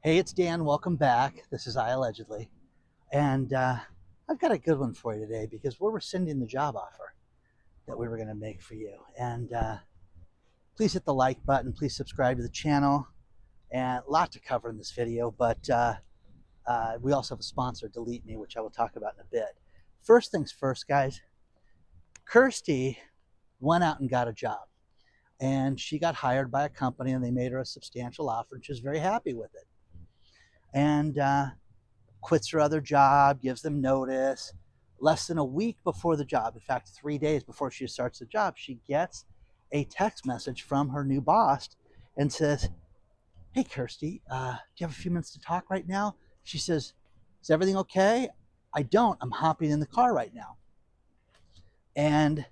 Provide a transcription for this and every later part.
Hey, it's Dan. Welcome back. This is iAllegedly. And I've got a good one for you today because we're rescinding the job offer that we were going to make for you. And please hit the like button. Please subscribe to the channel. And a lot to cover in this video, but we also have a sponsor, Delete Me, which I will talk about in a bit. First things first, guys. Kirsty went out and got a job. And she got hired by a company and they made her a substantial offer and she was very happy with it. And quits her other job, gives them notice. Less than a week before the job, in fact, 3 days before she starts the job, she gets a text message from her new boss and says, "Hey, Kirsty, do you have a few minutes to talk right now?" She says, "Is everything okay?" "I don't. I'm hopping in the car right now." And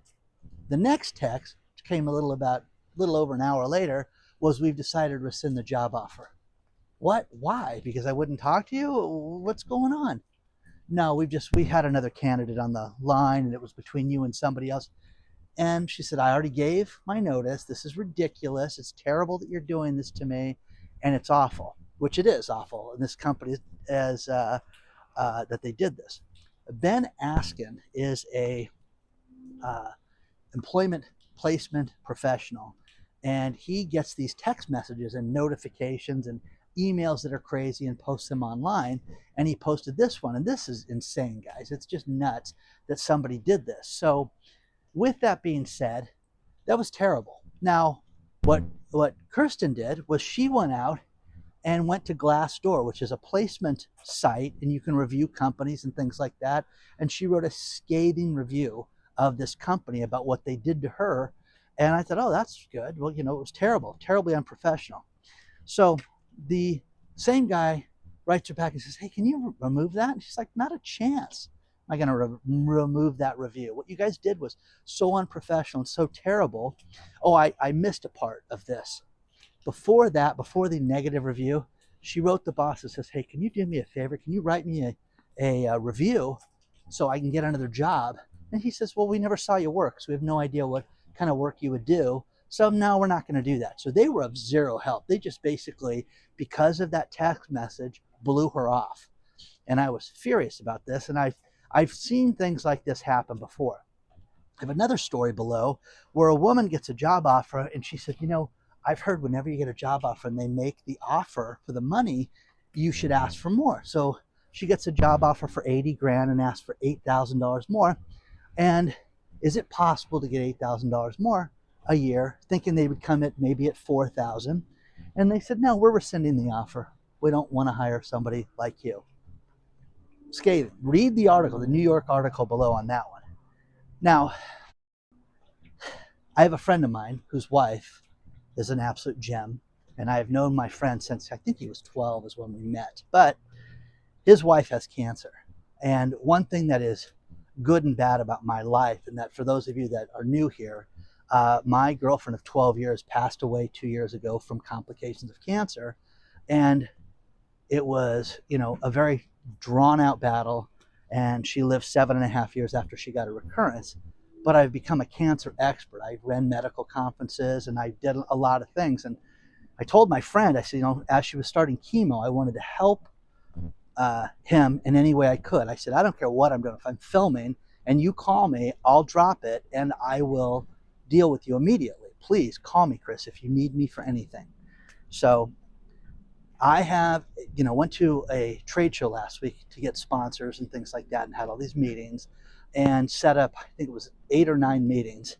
the next text, which came a little over an hour later, was, "We've decided to rescind the job offer." What? Why? Because I wouldn't talk to you? What's going on? No, we had another candidate on the line and it was between you and somebody else. And she said, "I already gave my notice. This is ridiculous. It's terrible that you're doing this to me. And it's awful," which it is awful. And this company as that they did this. Ben Askin is a employment placement professional. And he gets these text messages and notifications and emails that are crazy and posts them online. And he posted this one. And this is insane, guys. It's just nuts that somebody did this. So with that being said, that was terrible. Now, what Kirsten did was she went out and went to Glassdoor, which is a placement site, and you can review companies and things like that. And she wrote a scathing review of this company about what they did to her. And I thought, oh, that's good. Well, it was terrible, terribly unprofessional. So the same guy writes her back and says, "Hey, can you remove that?" And she's like, "Not a chance. Am I going to remove that review? What you guys did was so unprofessional and so terrible." Oh, I missed a part of this. Before the negative review, she wrote the boss and says, "Hey, can you do me a favor? Can you write me a review so I can get another job?" And he says, "Well, we never saw you work, so we have no idea what kind of work you would do. So no, we're not going to do that." So they were of zero help. They just basically, because of that text message, blew her off. And I was furious about this. And I've seen things like this happen before. I have another story below where a woman gets a job offer and she said, "I've heard whenever you get a job offer and they make the offer for the money, you should ask for more." So she gets a job offer for 80 grand and asks for $8,000 more. And is it possible to get $8,000 more a year, thinking they would come at maybe at 4,000? And they said, "No, we're rescinding the offer. We don't want to hire somebody like you." Scathing. Read the article, the New York article below on that one. Now, I have a friend of mine whose wife is an absolute gem, and I have known my friend since I think he was 12 is when we met. But his wife has cancer. And one thing that is good and bad about my life, and that for those of you that are new here, my girlfriend of 12 years passed away 2 years ago from complications of cancer. And it was, a very drawn out battle. And she lived 7.5 years after she got a recurrence. But I've become a cancer expert. I ran medical conferences and I did a lot of things. And I told my friend, I said, as she was starting chemo, I wanted to help him in any way I could. I said, "I don't care what I'm doing. If I'm filming and you call me, I'll drop it and I will deal with you immediately. Please call me, Chris, if you need me for anything." So I have, went to a trade show last week to get sponsors and things like that and had all these meetings and set up, I think it was 8 or 9 meetings.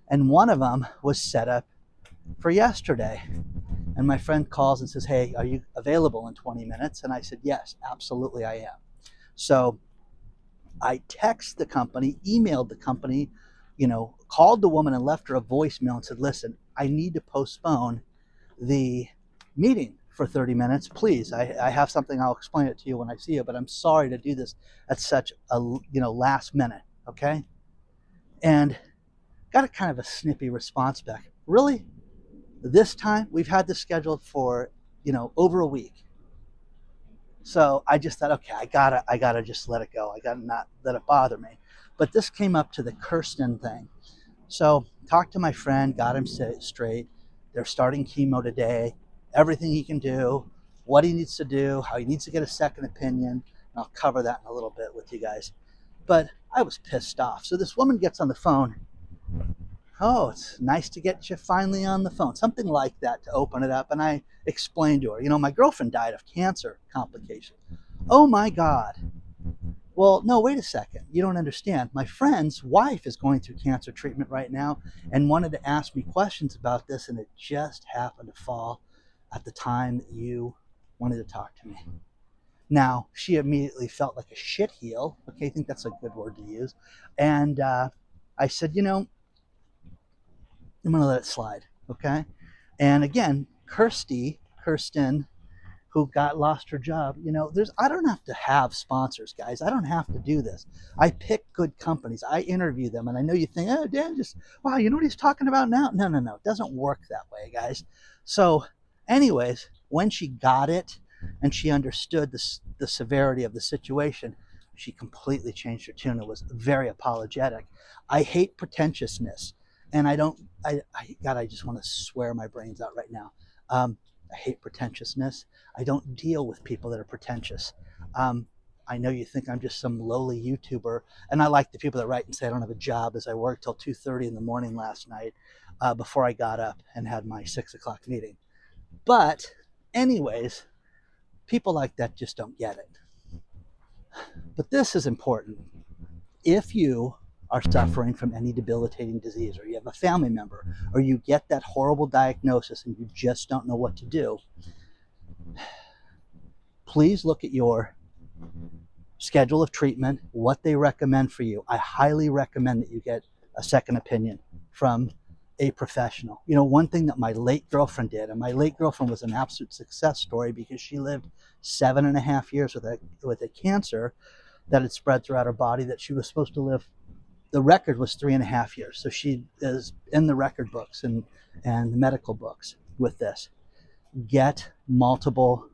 And one of them was set up for yesterday. And my friend calls and says, "Hey, are you available in 20 minutes? And I said, "Yes, absolutely I am." So I texted the company, emailed the company, called the woman and left her a voicemail and said, "Listen, I need to postpone the meeting for 30 minutes. Please, I have something, I'll explain it to you when I see you, but I'm sorry to do this at such a, last minute." Okay. And got a kind of a snippy response back. "Really? This time? We've had this scheduled for, over a week." So I just thought, okay, I gotta just let it go. I gotta not let it bother me. But this came up to the Kirsten thing. So talked to my friend, got him straight. They're starting chemo today. Everything he can do, what he needs to do, how he needs to get a second opinion. And I'll cover that in a little bit with you guys. But I was pissed off. So this woman gets on the phone. Oh, it's nice to get you finally on the phone. Something like that to open it up. And I explained to her, my girlfriend died of cancer complications. Oh my God. Well, no, wait a second. You don't understand. My friend's wife is going through cancer treatment right now and wanted to ask me questions about this, and it just happened to fall at the time that you wanted to talk to me. Now, she immediately felt like a shitheel. Okay, I think that's a good word to use. And I said, I'm going to let it slide, okay? And again, Kirstin, who lost her job, I don't have to have sponsors, guys. I don't have to do this. I pick good companies. I interview them. And I know you think, oh, Dan, wow, you know what he's talking about now? No. It doesn't work that way, guys. So anyways, when she got it and she understood the severity of the situation, she completely changed her tune. It was very apologetic. I hate pretentiousness. And I just want to swear my brains out right now. I hate pretentiousness. I don't deal with people that are pretentious. I know you think I'm just some lowly YouTuber, and I like the people that write and say I don't have a job, as I worked till 2:30 in the morning last night before I got up and had my 6 o'clock meeting. But anyways, people like that just don't get it. But this is important. If you are suffering from any debilitating disease, or you have a family member, or you get that horrible diagnosis and you just don't know what to do, please look at your schedule of treatment, what they recommend for you. I highly recommend that you get a second opinion from a professional. One thing that my late girlfriend did, and my late girlfriend was an absolute success story because she lived 7.5 years with a cancer that had spread throughout her body that she was supposed to live. The record was 3.5 years. So she is in the record books and the medical books with this. Get multiple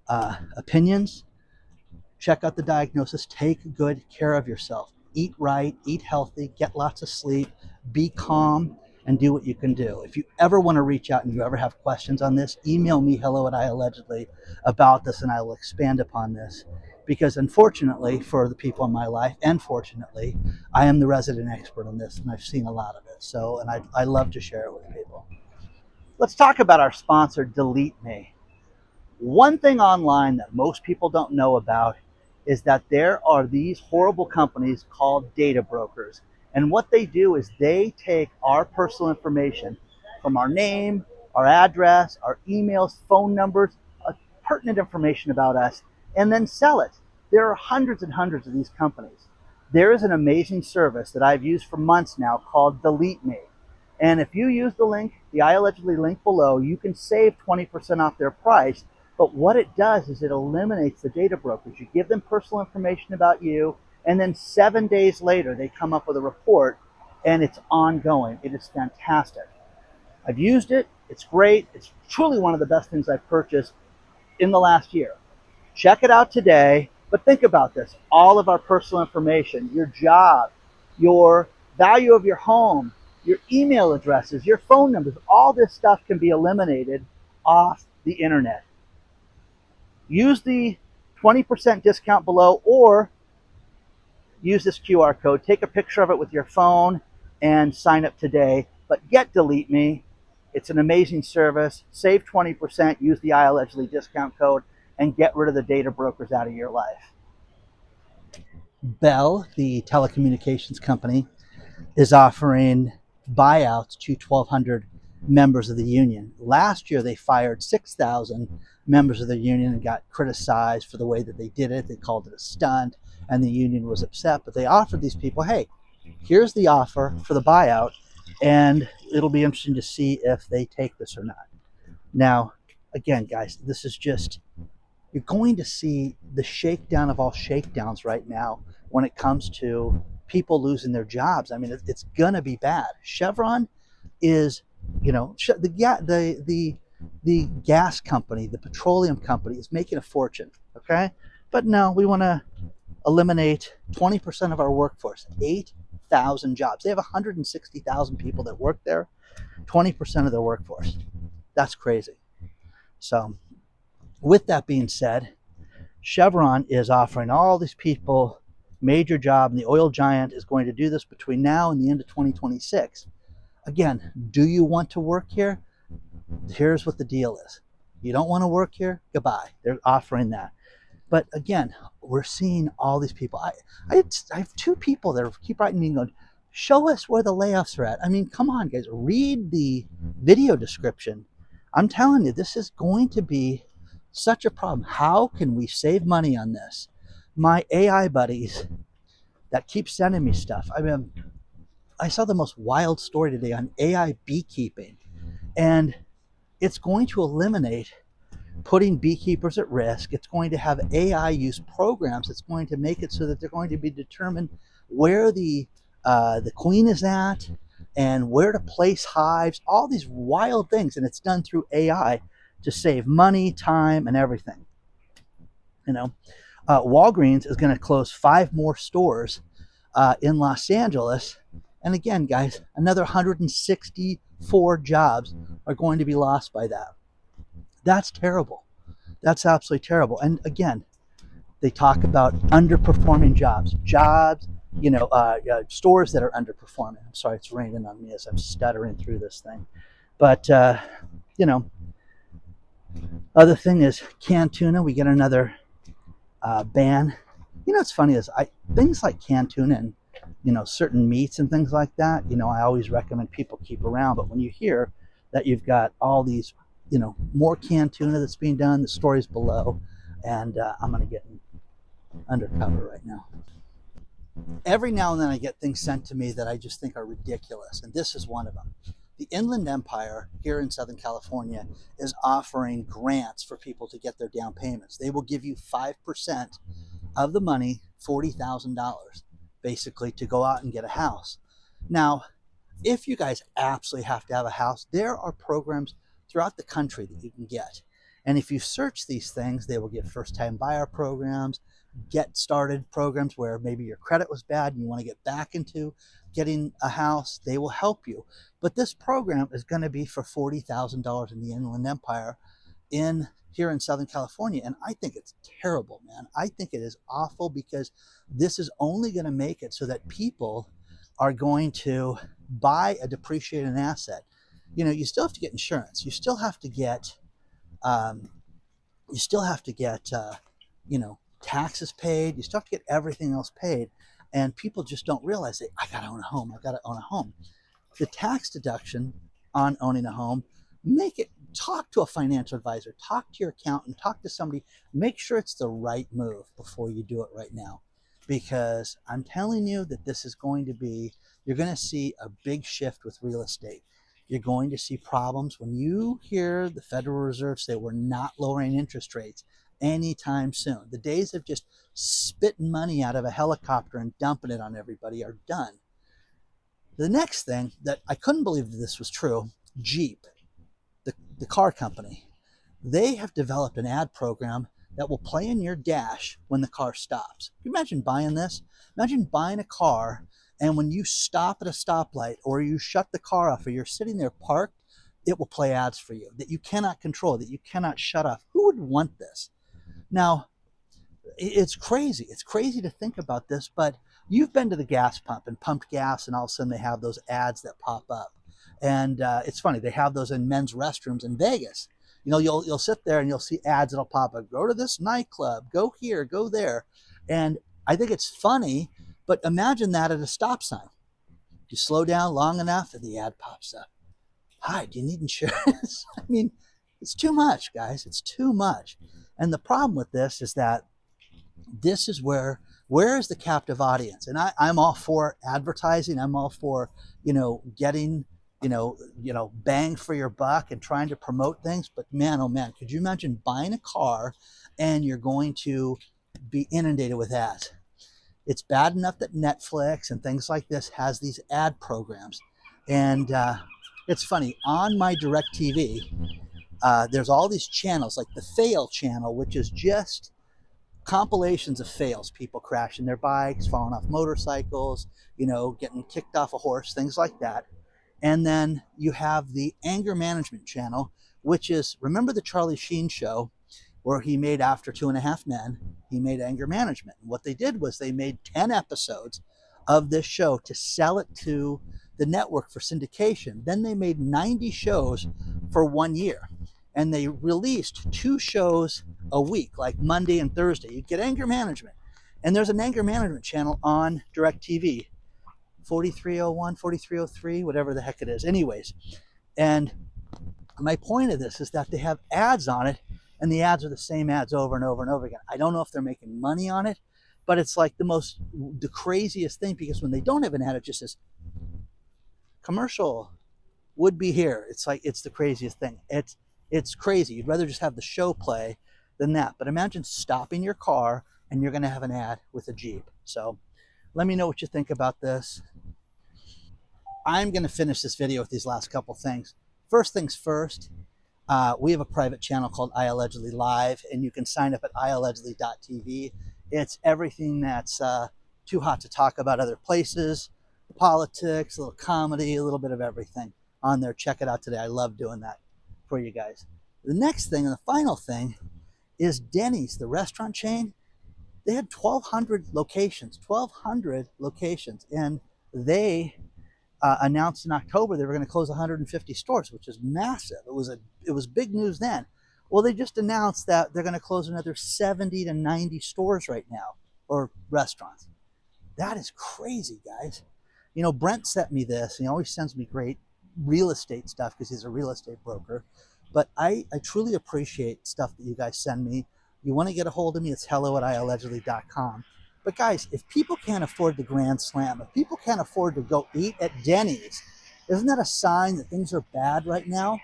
opinions. Check out the diagnosis. Take good care of yourself. Eat right, eat healthy, get lots of sleep, be calm, and do what you can do. If you ever want to reach out and you ever have questions on this, email me hello@iAllegedly about this, and I will expand upon this. Because unfortunately for the people in my life, and fortunately, I am the resident expert on this, and I've seen a lot of it. So, and I love to share it with people. Let's talk about our sponsor, Delete Me. One thing online that most people don't know about is that there are these horrible companies called data brokers. And what they do is they take our personal information from our name, our address, our emails, phone numbers, pertinent information about us, and then sell it. There are hundreds and hundreds of these companies. There is an amazing service that I've used for months now called Delete Me. And if you use the link, the iAllegedly link below, you can save 20% off their price. But what it does is it eliminates the data brokers. You give them personal information about you, and then 7 days later, they come up with a report, and it's ongoing. It is fantastic. I've used it. It's great. It's truly one of the best things I've purchased in the last year. Check it out today. But think about this. All of our personal information, your job, your value of your home, your email addresses, your phone numbers, all this stuff can be eliminated off the internet. Use the 20% discount below, or use this QR code. Take a picture of it with your phone and sign up today. But get Delete Me. It's an amazing service. Save 20%. Use the iAllegedly discount code and get rid of the data brokers out of your life. Bell, the telecommunications company, is offering buyouts to 1,200 members of the union. Last year, they fired 6,000 members of the union and got criticized for the way that they did it. They called it a stunt, and the union was upset. But they offered these people, hey, here's the offer for the buyout, and it'll be interesting to see if they take this or not. Now, again, guys, this is just, you're going to see the shakedown of all shakedowns right now when it comes to people losing their jobs. I mean, it's going to be bad. Chevron is, the gas company, the petroleum company is making a fortune, okay? But no, we want to eliminate 20% of our workforce, 8,000 jobs. They have 160,000 people that work there, 20% of their workforce. That's crazy. So with that being said, Chevron is offering all these people major job, and the oil giant is going to do this between now and the end of 2026. Again, do you want to work here? Here's what the deal is. You don't want to work here? Goodbye. They're offering that. But again, we're seeing all these people. I have two people that keep writing me and going, show us where the layoffs are at. I mean, come on, guys. Read the video description. I'm telling you, this is going to be such a problem. How can we save money on this? My AI buddies that keep sending me stuff. I mean, I saw the most wild story today on AI beekeeping, and it's going to eliminate putting beekeepers at risk. It's going to have AI use programs. It's going to make it so that they're going to be determined where the queen is at and where to place hives, all these wild things. And it's done through AI to save money, time, and everything. You know, Walgreens is going to close 5 more stores in Los Angeles. And again, guys, another 164 jobs are going to be lost by that. That's terrible. That's absolutely terrible. And again, they talk about underperforming jobs, stores that are underperforming. I'm sorry, it's raining on me as I'm stuttering through this thing. But, other thing is canned tuna. We get another ban. What's funny is things like canned tuna and, certain meats and things like that, I always recommend people keep around. But when you hear that you've got all these, more canned tuna that's being done, the story's below, and I'm going to get undercover right now. Every now and then I get things sent to me that I just think are ridiculous, and this is one of them. The Inland Empire here in Southern California is offering grants for people to get their down payments. They will give you 5% of the money, $40,000, basically, to go out and get a house. Now, if you guys absolutely have to have a house, there are programs throughout the country that you can get. And if you search these things, they will give first-time buyer programs, get started programs where maybe your credit was bad and you want to get back into getting a house. They will help you. But this program is going to be for $40,000 in the Inland Empire here in Southern California. And I think it's terrible, man. I think it is awful, because this is only going to make it so that people are going to buy a depreciated asset. You still have to get insurance. You still have to get, taxes paid. You still have to get everything else paid. And people just don't realize that I got to own a home. I got to own a home. The tax deduction on owning a home, talk to a financial advisor, talk to your accountant, talk to somebody, make sure it's the right move before you do it right now. Because I'm telling you that this is going to be, you're going to see a big shift with real estate. You're going to see problems when you hear the Federal Reserve say we're not lowering interest rates anytime soon. The days of just spitting money out of a helicopter and dumping it on everybody are done. The next thing that I couldn't believe that this was true, Jeep, the car company, they have developed an ad program that will play in your dash when the car stops. Can you imagine buying this? Imagine buying a car, and when you stop at a stoplight or you shut the car off or you're sitting there parked, it will play ads for you that you cannot control, that you cannot shut off. Who would want this? Now, it's crazy. It's crazy to think about this, but you've been to the gas pump and pumped gas, and all of a sudden they have those ads that pop up. And it's funny, they have those in men's restrooms in Vegas. You'll sit there and you'll see ads that'll pop up. Go to this nightclub, go here, go there. And I think it's funny, but imagine that at a stop sign. You slow down long enough and the ad pops up. Hi, do you need insurance? I mean, it's too much, guys. It's too much. And the problem with this is that this is where is the captive audience? And I'm all for advertising. I'm all for, getting, bang for your buck and trying to promote things. But man, oh man, could you imagine buying a car and you're going to be inundated with ads? It's bad enough that Netflix and things like this has these ad programs. And it's funny, on my DirecTV, there's all these channels, like the Fail channel, which is just compilations of fails, people crashing their bikes, falling off motorcycles, getting kicked off a horse, things like that. And then you have the Anger Management channel, which is, remember the Charlie Sheen show? where he made After 2.5 Men, he made Anger Management. And what they did was they made 10 episodes of this show to sell it to the network for syndication. Then they made 90 shows for 1 year. And they released 2 shows a week, like Monday and Thursday. You'd get Anger Management. And there's an Anger Management channel on DirecTV, 4301, 4303, whatever the heck it is. Anyways, and my point of this is that they have ads on it, and the ads are the same ads over and over and over again. I don't know if they're making money on it, but it's like the craziest thing, because when they don't have an ad, it just says commercial would be here. It's like, it's the craziest thing. It's crazy. You'd rather just have the show play than that. But imagine stopping your car and you're going to have an ad with a Jeep. So let me know what you think about this. I'm going to finish this video with these last couple things. First things first, we have a private channel called iAllegedly Live, and you can sign up at iAllegedly.tv. It's everything that's too hot to talk about other places, politics, a little comedy, a little bit of everything on there. Check it out today. I love doing that for you guys. The next thing, and the final thing, is Denny's, the restaurant chain. They had 1,200 locations, and they announced in October they were going to close 150 stores, which is massive. It was big news then. Well, they just announced that they're going to close another 70 to 90 stores right now, or restaurants. That is crazy, guys. You know, Brent sent me this, and he always sends me great real estate stuff because he's a real estate broker. But I truly appreciate stuff that you guys send me. You want to get a hold of me, it's hello@iallegedly.com. But guys, if people can't afford the Grand Slam, if people can't afford to go eat at Denny's, isn't that a sign that things are bad right now?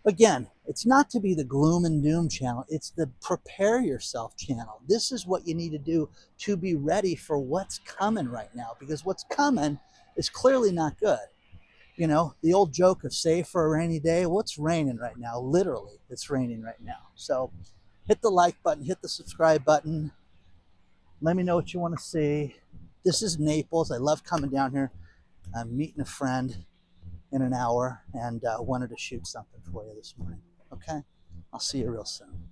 Again, it's not to be the gloom and doom channel. It's the prepare yourself channel. This is what you need to do to be ready for what's coming right now, because what's coming is clearly not good. You know, the old joke of save for a rainy day. Well, it's raining right now. Literally, it's raining right now. So hit the like button, hit the subscribe button. Let me know what you want to see. This is Naples. I love coming down here. I'm meeting a friend in an hour, and wanted to shoot something for you this morning. Okay? I'll see you real soon.